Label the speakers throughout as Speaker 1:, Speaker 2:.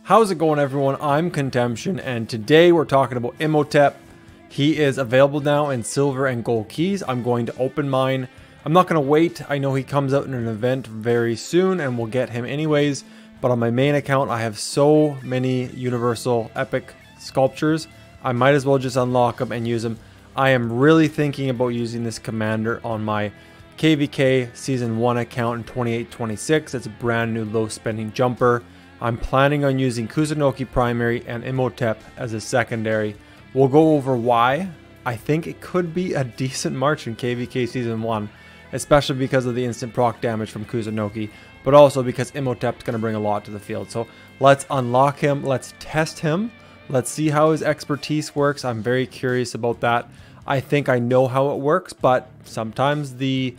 Speaker 1: How's it going, everyone? I'm Contemption, and today we're talking about Imhotep. He is available now in silver and gold keys. I'm going to open mine. I'm not going to wait. I know he comes out in an event very soon and we'll get him anyways. But on my main account, I have so many universal epic sculptures. I might as well just unlock them and use them. I am really thinking about using this commander on my KvK Season 1 account in 28-26. It's a brand new low spending jumper. I'm planning on using Kusunoki primary and Imhotep as a secondary. We'll go over why. I think it could be a decent March in KvK Season 1, especially because of the instant proc damage from Kusunoki, but also because Imhotep's going to bring a lot to the field. So let's unlock him, let's test him, let's see how his expertise works. I'm very curious about that. I think I know how it works, but sometimes the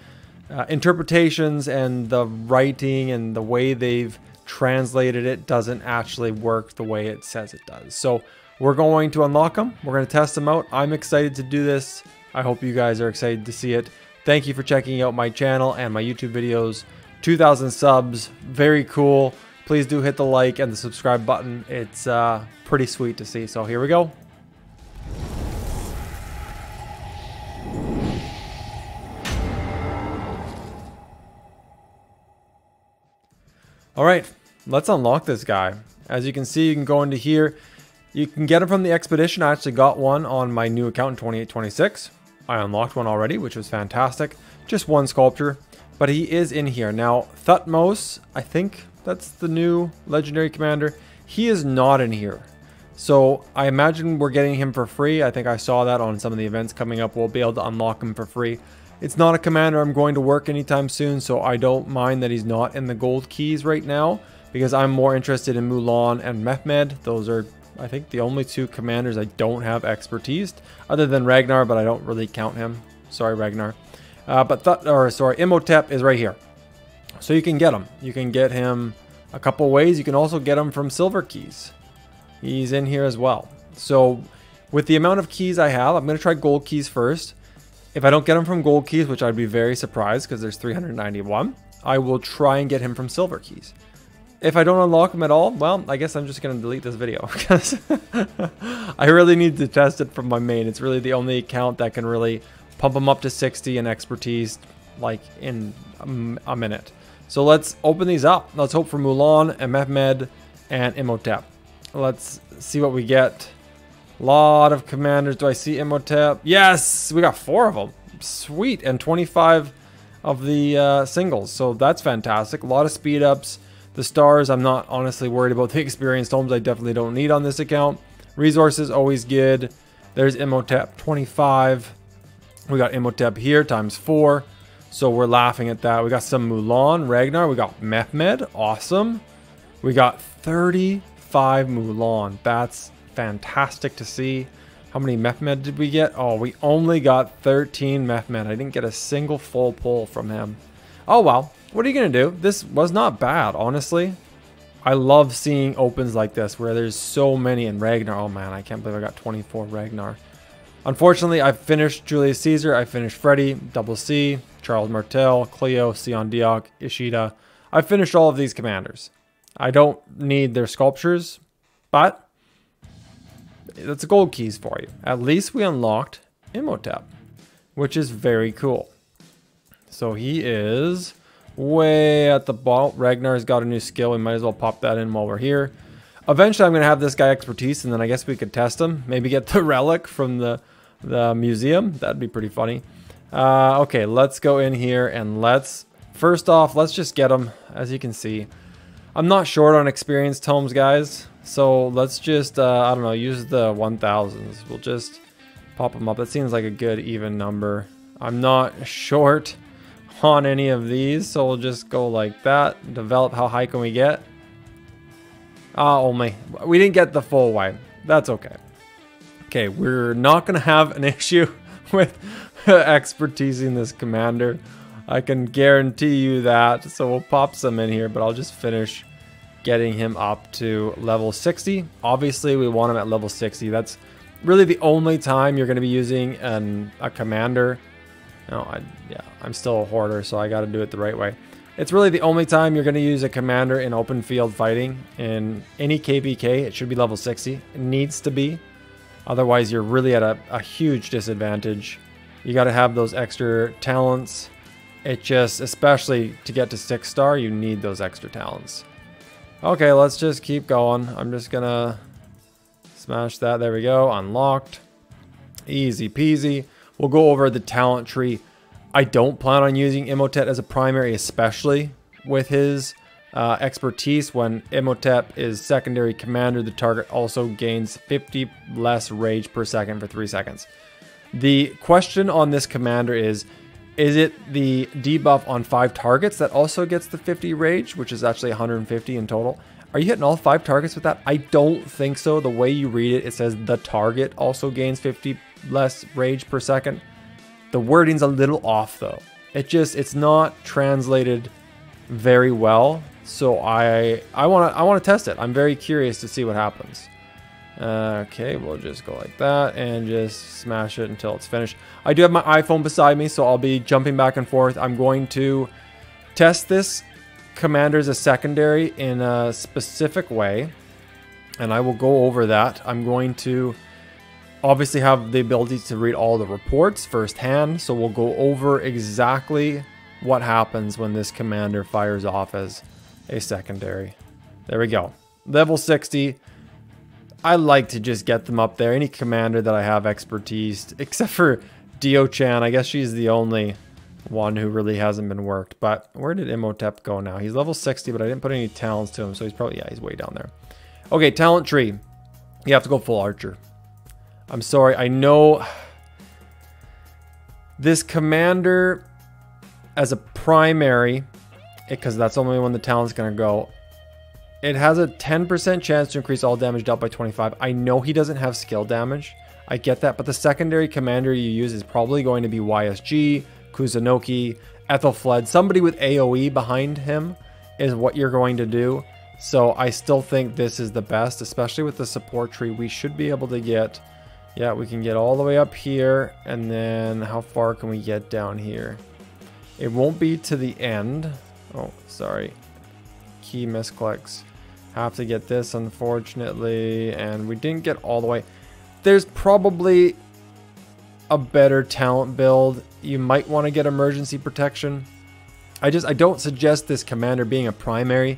Speaker 1: interpretations and the writing and the way they've translated it doesn't actually work the way it says it does. So we're going to unlock them. We're going to test them out. I'm excited to do this. I hope you guys are excited to see it. Thank you for checking out my channel and my YouTube videos. 2,000 subs, very cool. Please do hit the like and the subscribe button. It's pretty sweet to see. So here we go. All right, let's unlock this guy. As you can see, you can go into here. You can get him from the expedition. I actually got one on my new account in 28-26. I unlocked one already, which was fantastic. Just one sculpture, but he is in here. Now, Thutmose, I think that's the new legendary commander. He is not in here. So I imagine we're getting him for free. I think I saw that on some of the events coming up. We'll be able to unlock him for free. It's not a commander I'm going to work anytime soon, so I don't mind that he's not in the gold keys right now, because I'm more interested in Mulan and Mehmed. Those are, I think, the only two commanders I don't have expertise, other than Ragnar, but I don't really count him. Sorry, Ragnar. Imhotep is right here. So you can get him. You can get him a couple ways. You can also get him from silver keys. He's in here as well. So with the amount of keys I have, I'm going to try gold keys first. If I don't get him from gold keys, which I'd be very surprised because there's 391, I will try and get him from silver keys. If I don't unlock him at all, well, I guess I'm just going to delete this video because I really need to test it from my main. It's really the only account that can really pump him up to 60 in expertise like in a minute. So let's open these up. Let's hope for Mulan and Mehmed and Imhotep. Let's see what we get. Lot of commanders. Do I see Imhotep? Yes, we got 4 of them. Sweet. And 25 of the singles. So that's fantastic. A lot of speed ups. The stars, I'm not honestly worried about. The experienced homes I definitely don't need on this account. Resources, always good. There's Imhotep, 25. We got Imhotep here, times 4. So we're laughing at that. We got some Mulan, Ragnar. We got Mehmed, awesome. We got 35 Mulan. That's fantastic to see. How many Mehmed did we get? Oh, we only got 13 Mehmed. I didn't get a single full pull from him. Oh, well. What are you going to do? This was not bad, honestly. I love seeing opens like this where there's so many in Ragnar. Oh man, I can't believe I got 24 Ragnar. Unfortunately, I finished Julius Caesar. I finished Freddy, Double C, Charles Martel, Cleo, Sion Diok, Ishida. I finished all of these commanders. I don't need their sculptures, but that's gold keys for you. At least we unlocked Imhotep, which is very cool. So he is way at the bottom. Ragnar's got a new skill. We might as well pop that in while we're here. Eventually, I'm going to have this guy expertise, and then I guess we could test him. Maybe get the relic from the museum. That'd be pretty funny. Okay, let's go in here, and first off, let's just get him. As you can see, I'm not short on experienced homes, guys. So let's just, I don't know, use the 1000s. We'll just pop them up. That seems like a good even number. I'm not short on any of these, so we'll just go like that. Develop. How high can we get? Only. We didn't get the full way. That's okay. Okay, we're not going to have an issue with expertising this commander. I can guarantee you that. So we'll pop some in here, but I'll just finish getting him up to level 60. Obviously, we want him at level 60. That's really the only time you're going to be using a commander. No, yeah, I'm still a hoarder, so I got to do it the right way. It's really the only time you're going to use a commander in open field fighting. In any KvK, it should be level 60. It needs to be. Otherwise, you're really at a huge disadvantage. You got to have those extra talents. It just, especially to get to 6-star, you need those extra talents. Okay, let's just keep going. I'm just going to smash that. There we go. Unlocked. Easy peasy. We'll go over the talent tree. I don't plan on using Imhotep as a primary, especially with his expertise. When Imhotep is secondary commander, the target also gains 50 less rage per second for 3 seconds. The question on this commander is it the debuff on 5 targets that also gets the 50 rage, which is actually 150 in total? Are you hitting all 5 targets with that? I don't think so. The way you read it, it says the target also gains 50 less rage per second. The wording's a little off though. It's not translated very well. So I want to test it. I'm very curious to see what happens. Okay, we'll just go like that and just smash it until it's finished. I do have my iPhone beside me, so I'll be jumping back and forth. I'm going to test this commander as a secondary in a specific way, and I will go over that. I'm going to obviously have the ability to read all the reports firsthand, so we'll go over exactly what happens when this commander fires off as a secondary. There we go. Level 60. I like to just get them up there. Any commander that I have expertise, except for Dio-chan. I guess she's the only one who really hasn't been worked. But where did Imhotep go now? He's level 60, but I didn't put any talents to him, so he's probably, yeah, he's way down there. Okay, talent tree. You have to go full archer. I'm sorry, I know this commander as a primary, because that's only when the talent's going to go, it has a 10% chance to increase all damage dealt by 25. I know he doesn't have skill damage. I get that, but the secondary commander you use is probably going to be YSG, Kusunoki, Ethelfled. Somebody with AoE behind him is what you're going to do. So I still think this is the best, especially with the support tree. We should be able to get... Yeah, we can get all the way up here, and then how far can we get down here? It won't be to the end. Oh, sorry. Key misclicks. Have to get this, unfortunately, and we didn't get all the way. There's probably a better talent build. You might want to get emergency protection. I don't suggest this commander being a primary.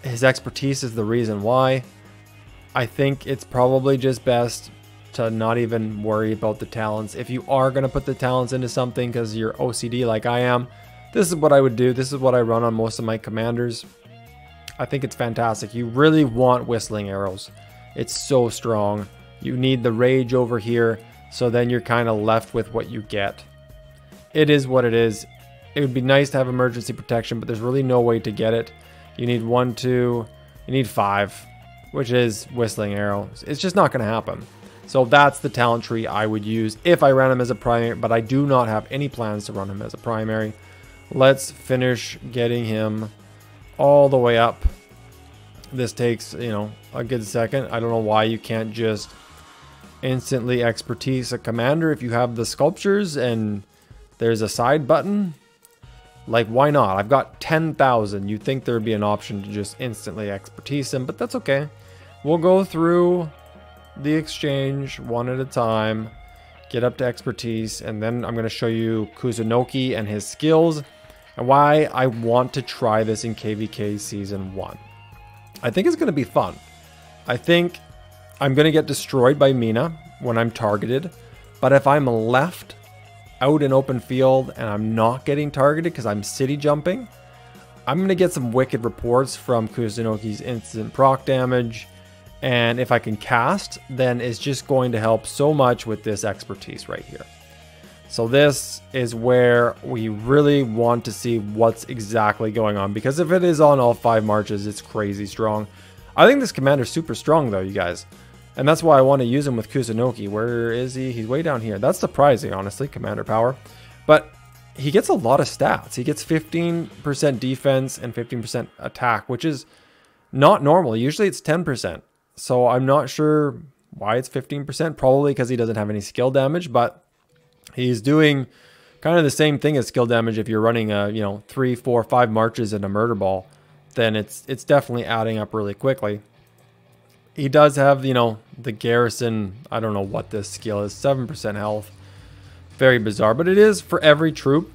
Speaker 1: His expertise is the reason why. I think it's probably just best to not even worry about the talents. If you are going to put the talents into something because you're OCD like I am, this is what I would do. This is what I run on most of my commanders. I think it's fantastic. You really want whistling arrows. It's so strong. You need the rage over here, so then you're kind of left with what you get. It is what it is. It would be nice to have emergency protection, but there's really no way to get it. You need 1, 2, you need 5, which is whistling arrows. It's just not going to happen. So that's the talent tree I would use if I ran him as a primary, but I do not have any plans to run him as a primary. Let's finish getting him all the way up. This takes, you know, a good second. I don't know why you can't just instantly expertise a commander if you have the sculptures and there's a side button. Like, why not? I've got 10,000. You'd think there would be an option to just instantly expertise him, but that's okay. We'll go through the exchange one at a time, get up to expertise, and then I'm going to show you Kusunoki and his skills and why I want to try this in KvK Season 1. I think it's going to be fun. I think I'm going to get destroyed by Mina when I'm targeted, but if I'm left out in open field and I'm not getting targeted because I'm city jumping, I'm going to get some wicked reports from Kusunoki's instant proc damage. And if I can cast, then it's just going to help so much with this expertise right here. So this is where we really want to see what's exactly going on. Because if it is on all 5 marches, it's crazy strong. I think this commander's super strong though, you guys. And that's why I want to use him with Kusunoki. Where is he? He's way down here. That's surprising, honestly, commander power. But he gets a lot of stats. He gets 15% defense and 15% attack, which is not normal. Usually it's 10%. So I'm not sure why it's 15%. Probably because he doesn't have any skill damage, but he's doing kind of the same thing as skill damage. If you're running a, you know, 3, 4, 5 marches in a murder ball, then it's definitely adding up really quickly. He does have, you know, the garrison, I don't know what this skill is, 7% health. Very bizarre, but it is for every troop.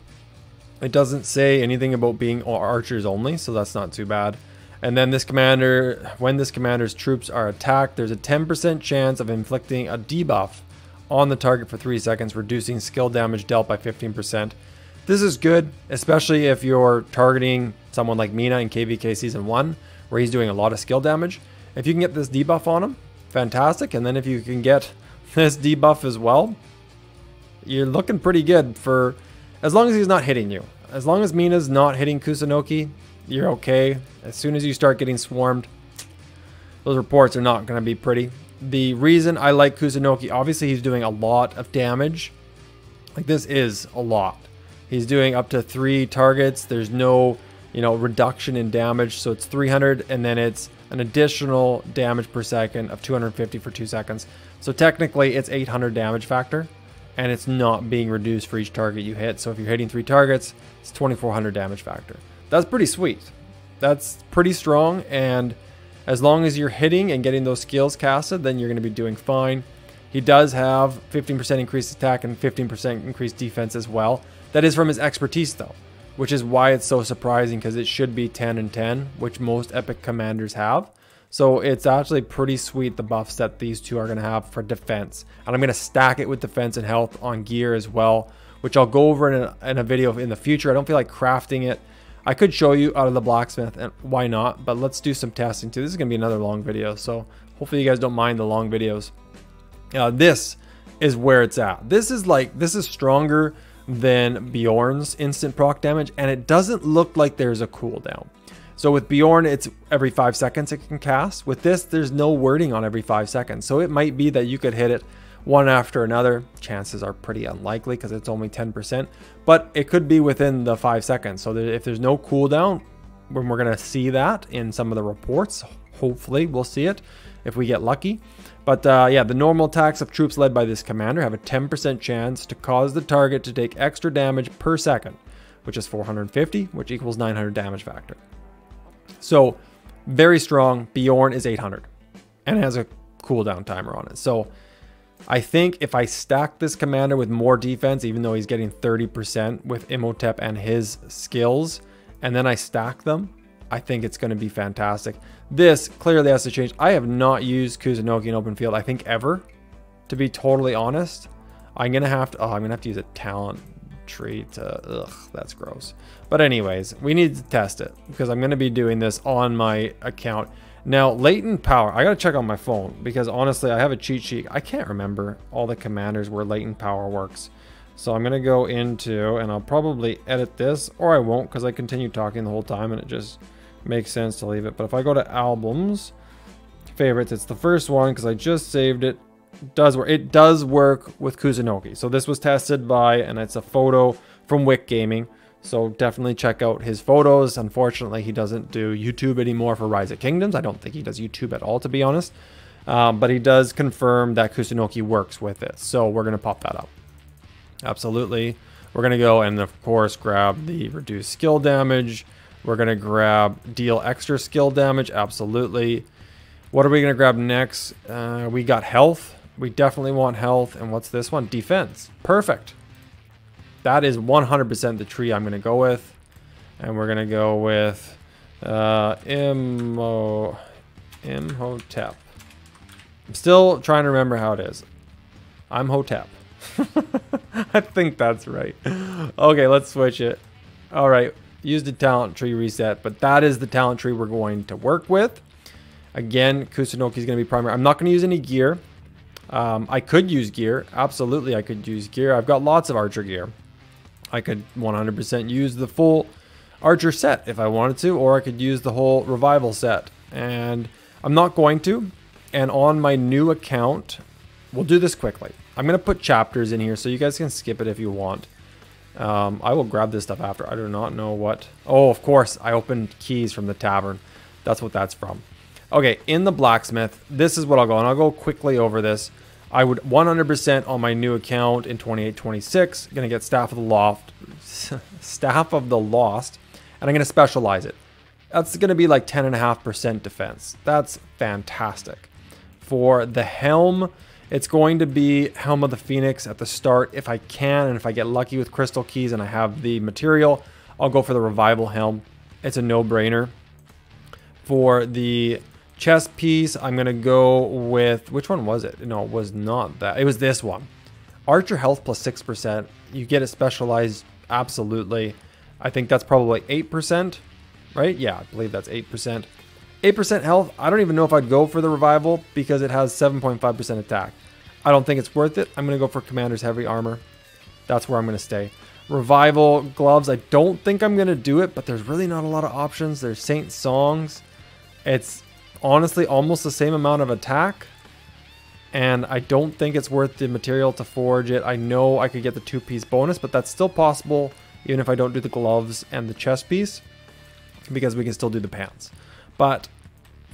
Speaker 1: It doesn't say anything about being archers only, so that's not too bad. And then this commander, when this commander's troops are attacked, there's a 10% chance of inflicting a debuff on the target for 3 seconds, reducing skill damage dealt by 15%. This is good, especially if you're targeting someone like Mina in KvK Season 1, where he's doing a lot of skill damage. If you can get this debuff on him, fantastic. And then if you can get this debuff as well, you're looking pretty good for, as long as he's not hitting you. As long as Mina's not hitting Kusunoki, you're okay. As soon as you start getting swarmed, those reports are not going to be pretty. The reason I like Kusunoki, obviously he's doing a lot of damage. Like, this is a lot. He's doing up to 3 targets. There's no, you know, reduction in damage. So it's 300, and then it's an additional damage per second of 250 for 2 seconds. So technically it's 800 damage factor, and it's not being reduced for each target you hit. So if you're hitting 3 targets, it's 2400 damage factor. That's pretty sweet. That's pretty strong, and as long as you're hitting and getting those skills casted, then you're going to be doing fine. He does have 15% increased attack and 15% increased defense as well. That is from his expertise though, which is why it's so surprising, because it should be 10 and 10, which most epic commanders have. So it's actually pretty sweet, the buffs that these two are going to have for defense. And I'm going to stack it with defense and health on gear as well, which I'll go over in a video in the future. I don't feel like crafting it. I could show you out of the blacksmith, and why not, but let's do some testing too. This is going to be another long video, so hopefully you guys don't mind the long videos. This is where it's at. This is stronger than Bjorn's instant proc damage, and it doesn't look like there's a cooldown. So with Bjorn, it's every 5 seconds it can cast. With this, there's no wording on every 5 seconds. So it might be that you could hit it one after another. Chances are pretty unlikely because it's only 10%, but it could be within the 5 seconds. So if there's no cooldown, when we're going to see that in some of the reports, hopefully we'll see it if we get lucky. But yeah, the normal attacks of troops led by this commander have a 10% chance to cause the target to take extra damage per second, which is 450, which equals 900 damage factor. So very strong. Bjorn is 800 and it has a cooldown timer on it. So I think if I stack this commander with more defense, even though he's getting 30% with Imhotep and his skills, and then I stack them, I think it's going to be fantastic. This clearly has to change. I have not used Kusunoki in open field, I think, ever, to be totally honest. I'm going to have to use a talent tree to, ugh, that's gross. But anyways, we need to test it because I'm going to be doing this on my account. Now, latent power, I got to check on my phone because honestly, I have a cheat sheet. I can't remember all the commanders where latent power works. So I'm going to go into, and I'll probably edit this, or I won't because I continue talking the whole time and it just makes sense to leave it. But if I go to albums, favorites, it's the first one because I just saved it. It does work with Kusunoki. So this was tested by, and it's a photo from Wick Gaming. So definitely check out his photos. Unfortunately, he doesn't do YouTube anymore for Rise of Kingdoms. I don't think he does YouTube at all, to be honest. But he does confirm that Kusunoki works with it. So we're going to pop that up. Absolutely. We're going to go and, of course, grab the reduced skill damage. We're going to grab deal extra skill damage. Absolutely. What are we going to grab next? We got health. We definitely want health. And what's this one? Defense. Perfect. That is 100% the tree I'm going to go with. And we're going to go with Imhotep. I'm still trying to remember how it is. Imhotep. I think that's right. Okay, let's switch it. All right. Use the talent tree reset. But that is the talent tree we're going to work with. Again, Kusunoki is going to be primary. I'm not going to use any gear. I could use gear. Absolutely, I could use gear. I've got lots of archer gear. I could 100% use the full archer set if I wanted to, or I could use the whole revival set. And I'm not going to. And on my new account, we'll do this quickly. I'm going to put chapters in here so you guys can skip it if you want. I will grab this stuff after. I do not know what. Oh, of course, I opened keys from the tavern. That's what that's from. Okay, in the blacksmith, this is what I'll go, and I'll go quickly over this. I would 100% on my new account in 28-26, gonna get Staff of the Loft, Staff of the Lost, and I'm gonna specialize it. That's gonna be like 10.5% defense. That's fantastic. For the Helm, it's going to be Helm of the Phoenix at the start if I can, and if I get lucky with crystal keys and I have the material, I'll go for the Revival Helm. It's a no-brainer. For the chest piece, I'm going to go with, which one was it? No, it was not that. It was this one. Archer health plus 6%. You get it specialized, absolutely. I think that's probably 8%, right? Yeah, I believe that's 8%. 8% health, I don't even know if I'd go for the Revival because it has 7.5% attack. I don't think it's worth it. I'm going to go for Commander's Heavy Armor. That's where I'm going to stay. Revival gloves, I don't think I'm going to do it, but there's really not a lot of options. There's Saint Songs. It's honestly almost the same amount of attack, and I don't think it's worth the material to forge it. I know I could get the 2-piece bonus, but that's still possible even if I don't do the gloves and the chest piece, because we can still do the pants. But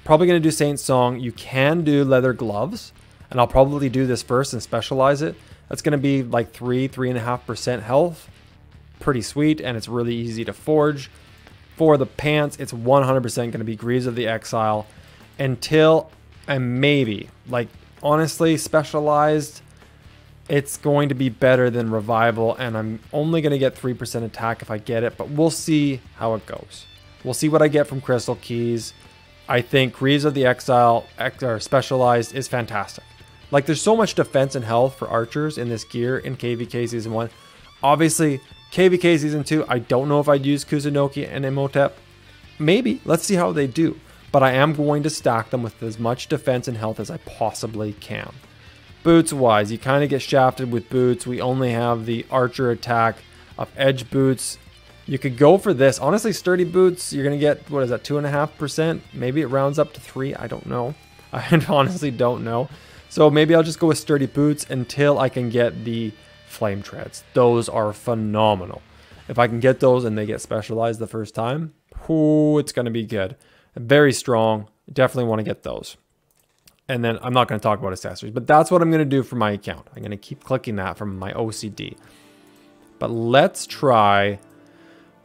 Speaker 1: probably going to do Saint Song. You can do leather gloves, and I'll probably do this first and specialize it. That's going to be like 3.5% health. Pretty sweet, and it's really easy to forge. For the pants, it's 100% going to be Greaves of the Exile until, and maybe, like, honestly, specialized, it's going to be better than Revival, and I'm only going to get 3% attack if I get it, but we'll see how it goes. We'll see what I get from crystal keys. I think Greaves of the Exile or specialized is fantastic. Like, there's so much defense and health for archers in this gear in KvK Season 1. Obviously, KvK Season 2, I don't know if I'd use Kusunoki and Imhotep. Maybe. Let's see how they do. But I am going to stack them with as much defense and health as I possibly can. Boots-wise, you kind of get shafted with boots. We only have the archer attack of edge boots. You could go for this. Honestly, sturdy boots, you're going to get, what is that, 2.5%? Maybe it rounds up to 3. I don't know. I honestly don't know. So maybe I'll just go with sturdy boots until I can get the flame treads. Those are phenomenal. If I can get those and they get specialized the first time, whoo, it's going to be good. Very strong. Definitely want to get those. And then I'm not going to talk about accessories, but that's what I'm going to do for my account. I'm going to keep clicking that from my OCD. But let's try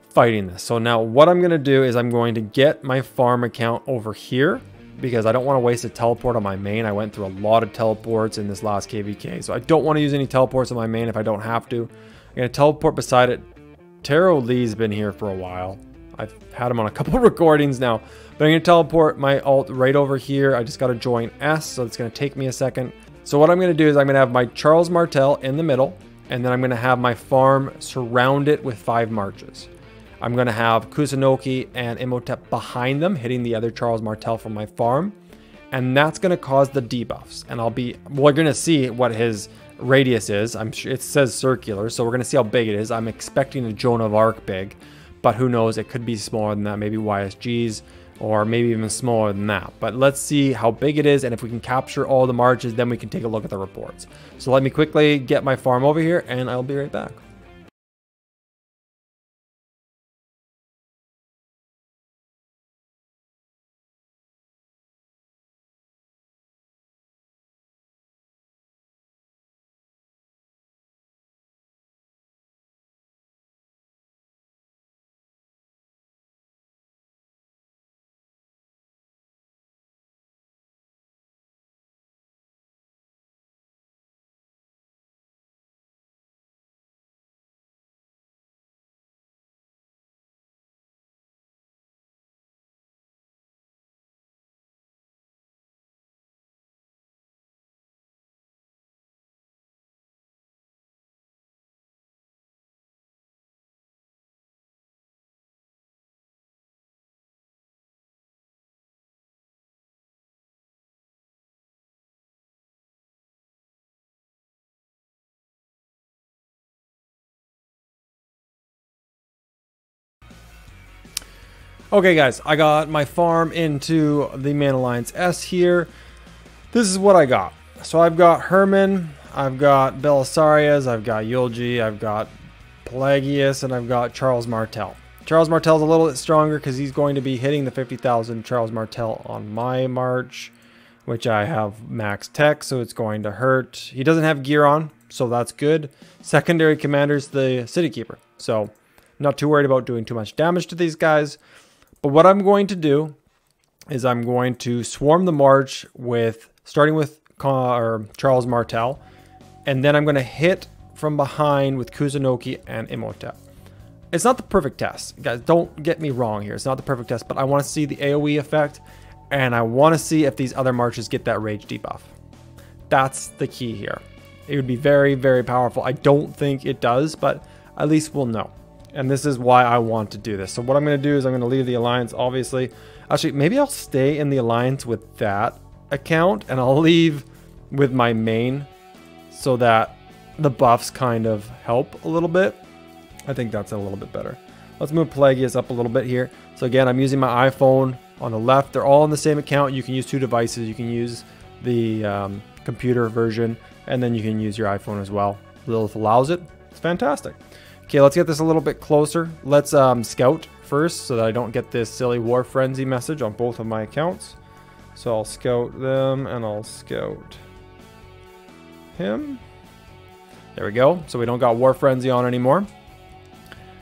Speaker 1: fighting this. So now what I'm going to do is I'm going to get my farm account over here because I don't want to waste a teleport on my main. I went through a lot of teleports in this last KvK, so I don't want to use any teleports on my main if I don't have to. I'm going to teleport beside it. Taro Lee's been here for a while. I've had him on a couple of recordings now, but I'm going to teleport my alt right over here. I just got to join S, so it's going to take me a second. So what I'm going to do is I'm going to have my Charles Martel in the middle, and then I'm going to have my farm surround it with 5 marches. I'm going to have Kusunoki and Imhotep behind them, hitting the other Charles Martel from my farm. And that's going to cause the debuffs. And we're going to see what his radius is. I'm sure it says circular, so we're going to see how big it is. I'm expecting a Joan of Arc big, but who knows? It could be smaller than that, maybe YSGs, or maybe even smaller than that. But let's see how big it is, and if we can capture all the marches, then we can take a look at the reports. So let me quickly get my farm over here, and I'll be right back. Okay guys, I got my farm into the Man Alliance S here. This is what I got. So I've got Herman, I've got Belisarius, I've got Yulji, I've got Pelagius, and I've got Charles Martel. Charles Martel's a little bit stronger because he's going to be hitting the 50,000 Charles Martel on my march. which I have max tech, so it's going to hurt. He doesn't have gear on, so that's good. Secondary commander's the City Keeper, so not too worried about doing too much damage to these guys. But what I'm going to do is I'm going to swarm the march with, starting with Charles Martel, and then I'm going to hit from behind with Kusunoki and Imhotep. It's not the perfect test, guys, don't get me wrong here. It's not the perfect test, but I want to see the AoE effect, and I want to see if these other marches get that rage debuff. That's the key here. It would be very, very powerful. I don't think it does, but at least we'll know. And this is why I want to do this. So what I'm going to do is I'm going to leave the alliance, obviously. Actually, maybe I'll stay in the alliance with that account, and I'll leave with my main so that the buffs kind of help a little bit. I think that's a little bit better. Let's move Pelagius up a little bit here. So again, I'm using my iPhone on the left. They're all on the same account. You can use two devices. You can use the computer version, and then you can use your iPhone as well. Lilith allows it. It's fantastic. Okay, let's get this a little bit closer. Let's scout first so that I don't get this silly War Frenzy message on both of my accounts. So I'll scout them, and I'll scout him. There we go. So we don't got War Frenzy on anymore.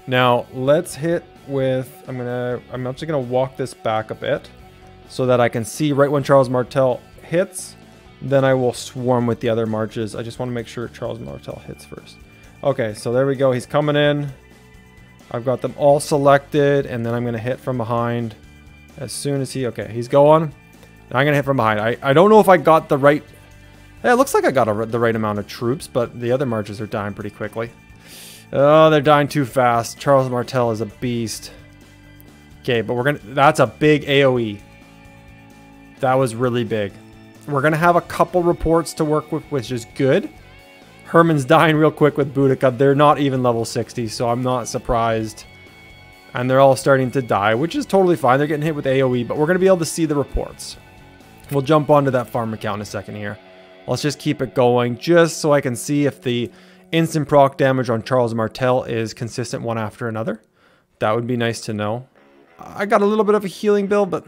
Speaker 1: Now let's hit with, I'm actually gonna walk this back a bit so that I can see right when Charles Martel hits. Then I will swarm with the other marches. I just want to make sure Charles Martel hits first. Okay, so there we go. He's coming in. I've got them all selected, and then I'm gonna hit from behind as soon as okay, he's going. And I'm gonna hit from behind. I don't know if I got the right. Yeah, it looks like I got the right amount of troops, but the other marches are dying pretty quickly. Oh, they're dying too fast. Charles Martel is a beast. Okay, but that's a big AoE. That was really big. We're gonna have a couple reports to work with, which is good. Herman's dying real quick with Boudica. They're not even level 60, so I'm not surprised. And they're all starting to die, which is totally fine. They're getting hit with AoE, but we're gonna be able to see the reports. We'll jump onto that farm account in a second here. Let's just keep it going, just so I can see if the instant proc damage on Charles Martel is consistent one after another. That would be nice to know. I got a little bit of a healing build, but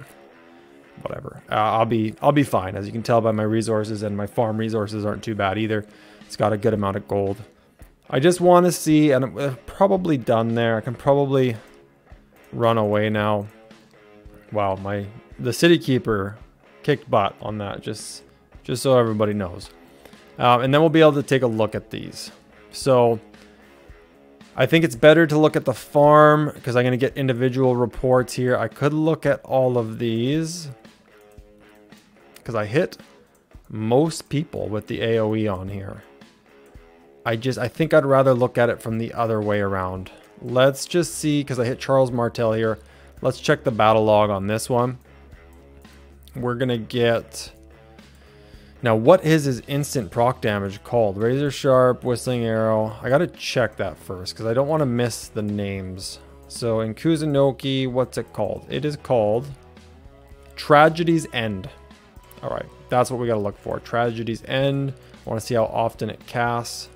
Speaker 1: whatever. I'll be fine. As you can tell by my resources, and my farm resources aren't too bad either. It's got a good amount of gold. I just want to see, and I'm probably done there. I can probably run away now. Wow, the City Keeper kicked butt on that, just so everybody knows. And then we'll be able to take a look at these. So I think it's better to look at the farm because I'm going to get individual reports here. I could look at all of these because I hit most people with the AoE on here. I think I'd rather look at it from the other way around. Let's just see, because I hit Charles Martel here. Let's check the battle log on this one. We're going to get... Now, what is his instant proc damage called? Razor Sharp, Whistling Arrow. I got to check that first because I don't want to miss the names. So in Kusunoki, what's it called? It is called Tragedy's End. All right, that's what we got to look for. Tragedy's End. I want to see how often it casts.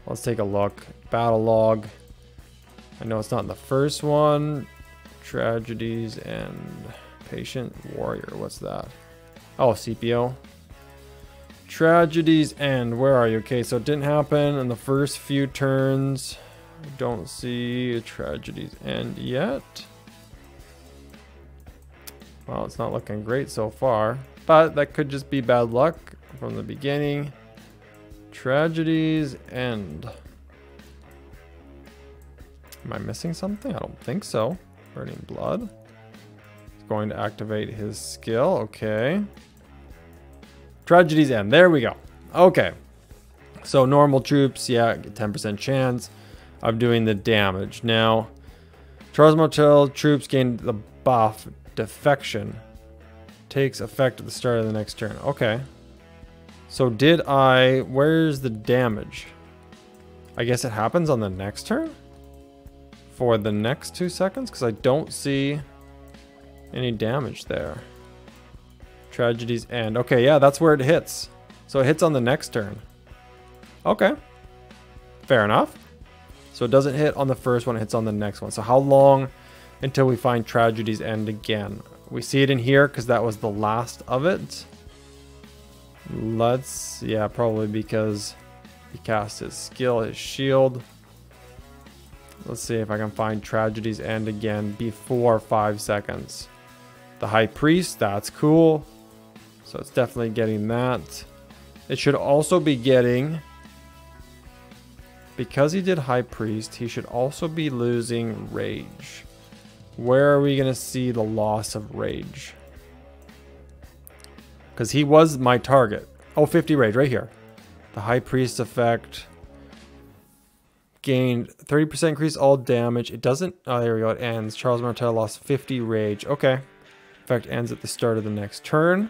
Speaker 1: Let's take a look. Battle log. I know it's not in the first one. Tragedy's End. Patient Warrior. What's that? Oh, CPO. Tragedy's End. Where are you? Okay, so it didn't happen in the first few turns. I don't see a Tragedy's End yet. Well, it's not looking great so far, but that could just be bad luck from the beginning. Tragedy's End. Am I missing something? I don't think so. Burning Blood. He's going to activate his skill. Okay. Tragedy's End. There we go. Okay. So normal troops, yeah, 10% chance of doing the damage. Now, Charles Martel troops gain the buff Defection. Takes effect at the start of the next turn. Okay. So where's the damage? I guess it happens on the next turn? For the next 2 seconds? Because I don't see any damage there. Tragedy's End. Okay, yeah, that's where it hits. So it hits on the next turn. Okay. Fair enough. So it doesn't hit on the first one, it hits on the next one. So how long until we find Tragedy's End again? We see it in here because that was the last of it. Yeah, probably because he cast his skill, his shield. Let's see if I can find Tragedy's End again before 5 seconds. The High Priest, that's cool. So it's definitely getting that. It should also be getting, because he did High Priest, he should also be losing Rage. Where are we going to see the loss of Rage? Because he was my target. Oh, 50 Rage right here. The High Priest effect gained 30% increase all damage. It doesn't, oh there we go, it ends. Charles Martel lost 50 Rage. Okay. Effect ends at the start of the next turn.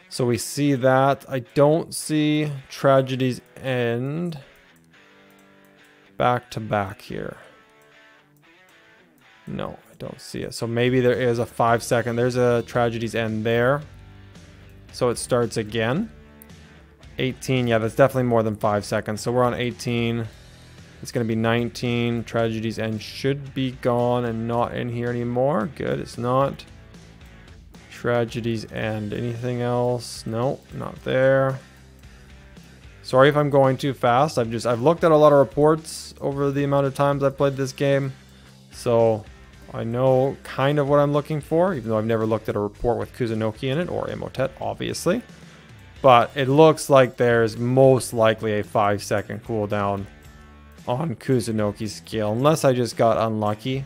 Speaker 1: So we see that. I don't see Tragedy's End back to back here. No, I don't see it. So maybe there is a 5 second. There's a Tragedy's End there. So it starts again. 18. Yeah, that's definitely more than 5 seconds. So we're on 18. It's going to be 19. Tragedy's End should be gone and not in here anymore. Good, it's not. Tragedy's End. Anything else? Nope, not there. Sorry if I'm going too fast. I've looked at a lot of reports over the amount of times I've played this game. So I know kind of what I'm looking for, even though I've never looked at a report with Kusunoki in it, or Imhotep, obviously. But it looks like there's most likely a 5 second cooldown on Kusunoki Skill, unless I just got unlucky,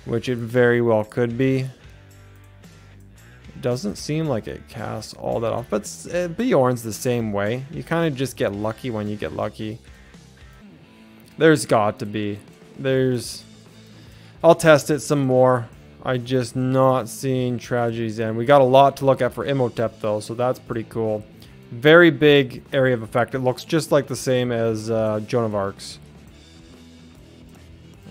Speaker 1: which it very well could be. Doesn't seem like it casts all that off, but Bjorn's the same way. You kind of just get lucky when you get lucky. There's got to be. I'll test it some more. I just not seeing Tragedy's End. We got a lot to look at for Imhotep though, so that's pretty cool. Very big area of effect. It looks just like the same as Joan of Arc's.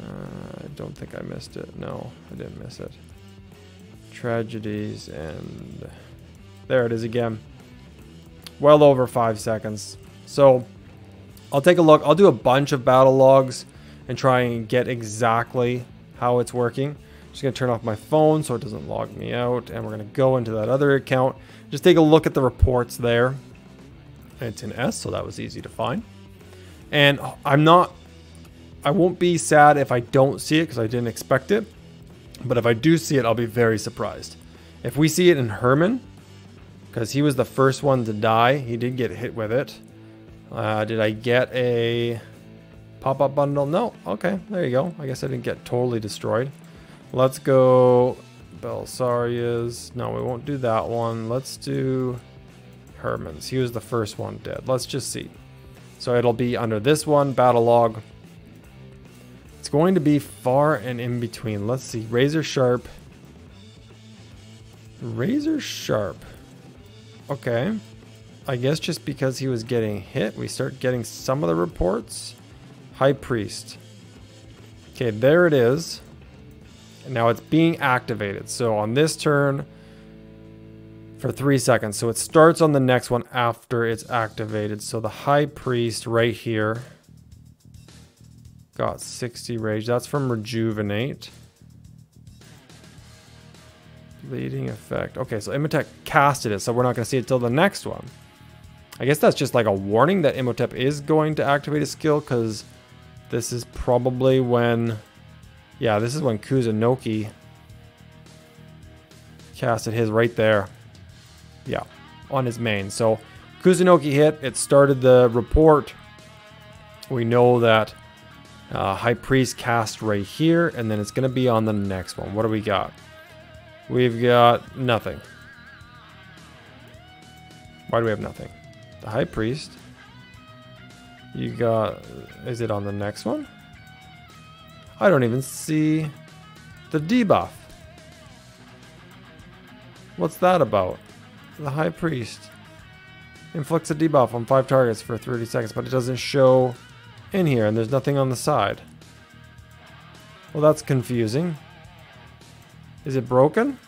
Speaker 1: I don't think I missed it. No, I didn't miss it. Tragedy's End. There it is again. Well over 5 seconds. So I'll take a look. I'll do a bunch of battle logs and try and get exactly how it's working. Just gonna turn off my phone so it doesn't log me out, and we're gonna go into that other account. Just take a look at the reports there. It's in S, so that was easy to find. And I won't be sad if I don't see it because I didn't expect it. But if I do see it, I'll be very surprised. If we see it in Herman, because he was the first one to die, he did get hit with it. Did I get a pop-up bundle? No. Okay, there you go. I guess I didn't get totally destroyed. Let's go Belisarius. No, we won't do that one. Let's do Herman's. He was the first one dead. Let's just see. So it'll be under this one, battle log. It's going to be far and in between. Let's see. Razor Sharp. Razor Sharp. Okay. I guess just because he was getting hit, we start getting some of the reports. High Priest. Okay, there it is. And now it's being activated. So on this turn, for 3 seconds. So it starts on the next one after it's activated. So the High Priest right here got 60 rage. That's from Rejuvenate. Bleeding effect. Okay, so Imhotep casted it, so we're not going to see it till the next one. I guess that's just like a warning that Imhotep is going to activate a skill, because this is probably when... Yeah, this is when Kusunoki casted his right there. Yeah, on his main. So Kusunoki hit, it started the report. We know that High Priest cast right here, and then it's going to be on the next one. What do we got? We've got nothing. Why do we have nothing? The High Priest. You got... Is it on the next one? I don't even see the debuff. What's that about? The High Priest inflicts a debuff on 5 targets for 30 seconds, but it doesn't show in here, and there's nothing on the side. Well, that's confusing. Is it broken?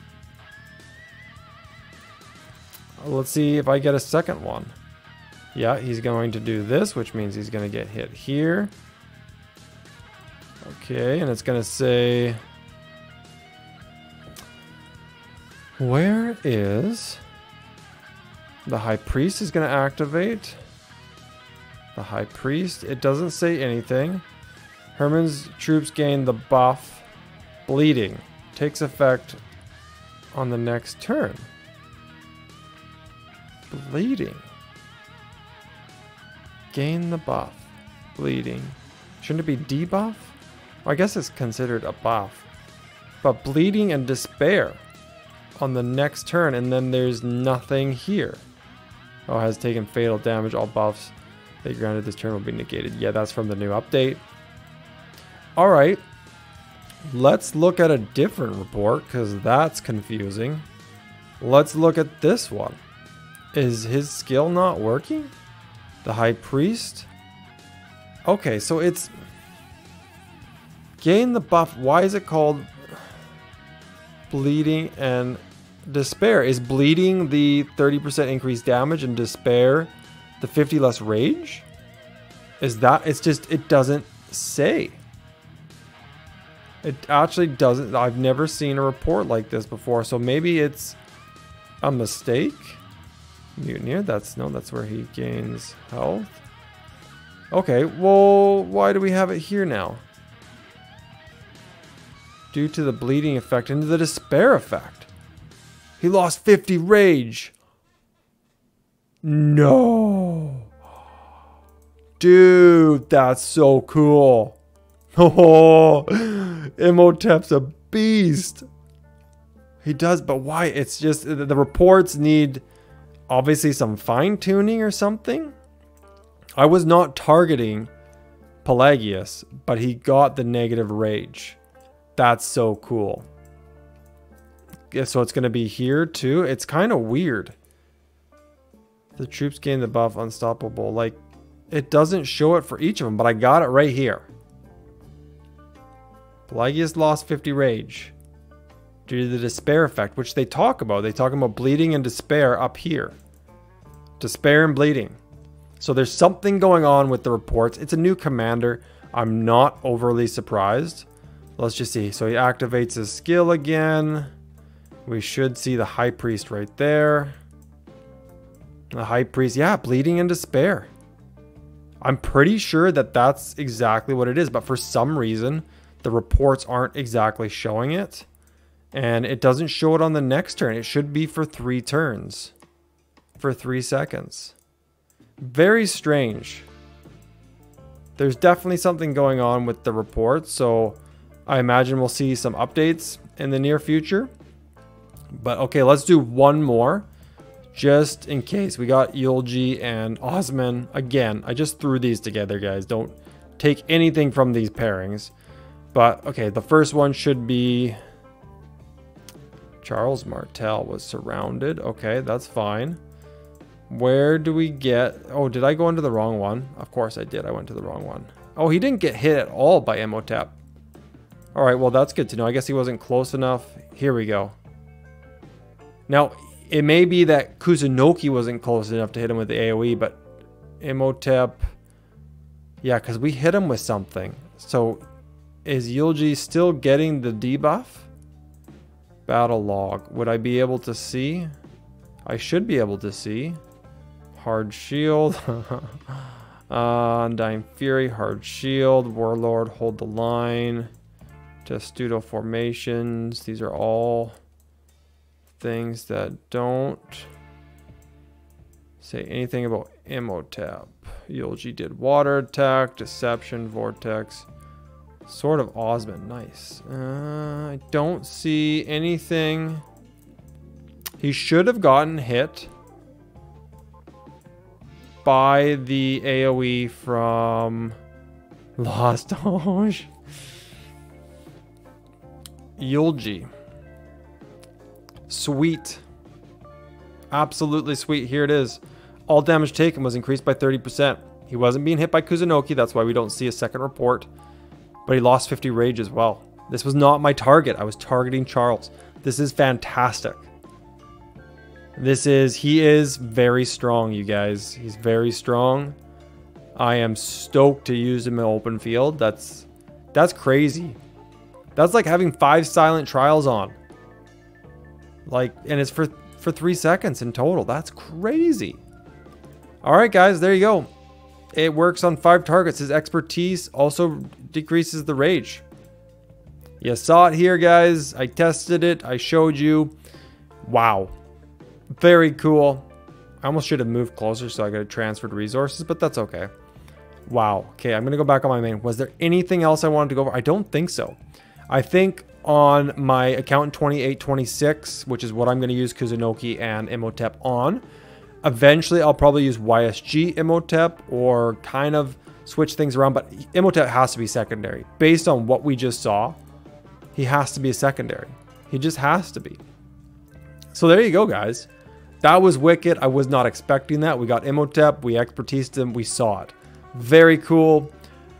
Speaker 1: Let's see if I get a second one. Yeah, he's going to do this, which means he's going to get hit here. Okay, and it's going to say... Where is The High Priest is going to activate. The High Priest. It doesn't say anything. Herman's troops gain the buff. Bleeding. Takes effect on the next turn. Bleeding. Gain the buff. Bleeding. Shouldn't it be debuff? Well, I guess it's considered a buff. But bleeding and despair on the next turn, and then there's nothing here. Oh, has taken fatal damage. All buffs that you granted this turn will be negated. Yeah, that's from the new update. Alright. Let's look at a different report, because that's confusing. Let's look at this one. Is his skill not working? The High Priest? Okay, so it's... Gain the buff. Why is it called bleeding and despair? Is bleeding the 30% increased damage and despair the 50 less rage? Is that... It's just... It doesn't say. It actually doesn't... I've never seen a report like this before, so maybe it's a mistake. Mutineer, that's where he gains health. Okay, well, why do we have it here now? Due to the bleeding effect and the despair effect. He lost 50 rage. No. Dude, that's so cool. Oh, Imhotep's a beast. He does, but why? It's just the reports need obviously some fine-tuning or something. I was not targeting Pelagius, but he got the negative rage. That's so cool. Yeah, so it's going to be here too. It's kind of weird. The troops gain the buff unstoppable. Like, it doesn't show it for each of them, but I got it right here. Pelagius lost 50 rage due to the despair effect, which they talk about. They talk about bleeding and despair up here. Despair and bleeding. So there's something going on with the reports. It's a new commander. I'm not overly surprised. Let's just see. So he activates his skill again. We should see the High Priest right there. The High Priest, yeah, bleeding and despair. I'm pretty sure that that's exactly what it is, but for some reason, the reports aren't exactly showing it. And it doesn't show it on the next turn. It should be for 3 turns. For 3 seconds. Very strange. There's definitely something going on with the reports, so I imagine we'll see some updates in the near future. But okay, let's do one more. Just in case. We got Yulji and Osman. Again, I just threw these together, guys. Don't take anything from these pairings. But okay, the first one should be... Charles Martel was surrounded. Okay, that's fine. Where do we get... Oh, did I go into the wrong one? Of course I did. I went to the wrong one. Oh, he didn't get hit at all by Imhotep. Alright, well, that's good to know. I guess he wasn't close enough. Here we go. Now, it may be that Kusunoki wasn't close enough to hit him with the AoE, but Imhotep... Yeah, because we hit him with something. So, is Yulji still getting the debuff? Battle log. Would I be able to see? I should be able to see. Hard shield. Undying Fury. Hard shield. Warlord. Hold the line. Testudo formations. These are all things that don't say anything about Imhotep. Yulji did water attack. Deception. Vortex. Sword of Osman. Nice. I don't see anything. He should have gotten hit by the AoE from Lost Ange. Yulji. Sweet. Absolutely sweet. Here it is. All damage taken was increased by 30%. He wasn't being hit by Kusunoki. That's why we don't see a second report. But he lost 50 rage as well. This was not my target. I was targeting Charles. This is fantastic. He is very strong, you guys. He's very strong. I am stoked to use him in open field. That's crazy. That's like having 5 silent trials on. Like, and it's for for 3 seconds in total. That's crazy. All right, guys, there you go. It works on 5 targets. His expertise also decreases the rage. You saw it here, guys. I tested it. I showed you. Wow. Very cool. I almost should have moved closer so I could have transferred resources, but that's okay. Wow. Okay, I'm going to go back on my main. Was there anything else I wanted to go over? I don't think so. I think on my account 2826, which is what I'm going to use Kusunoki and Imhotep on, eventually I'll probably use YSG Imhotep or kind of switch things around, but Imhotep has to be secondary. Based on what we just saw, he has to be a secondary. He just has to be. So there you go, guys. That was wicked. I was not expecting that. We got Imhotep, we expertised him, we saw it. Very cool.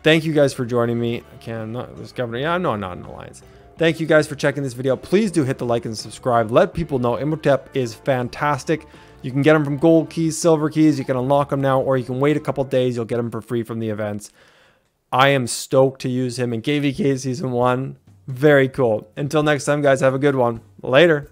Speaker 1: Thank you guys for joining me. I'm not in Alliance. Thank you guys for checking this video. Please do hit the like and subscribe. Let people know Imhotep is fantastic. You can get them from gold keys, silver keys. You can unlock them now, or you can wait a couple days. You'll get them for free from the events. I am stoked to use him in KvK Season 1. Very cool. Until next time, guys, have a good one. Later.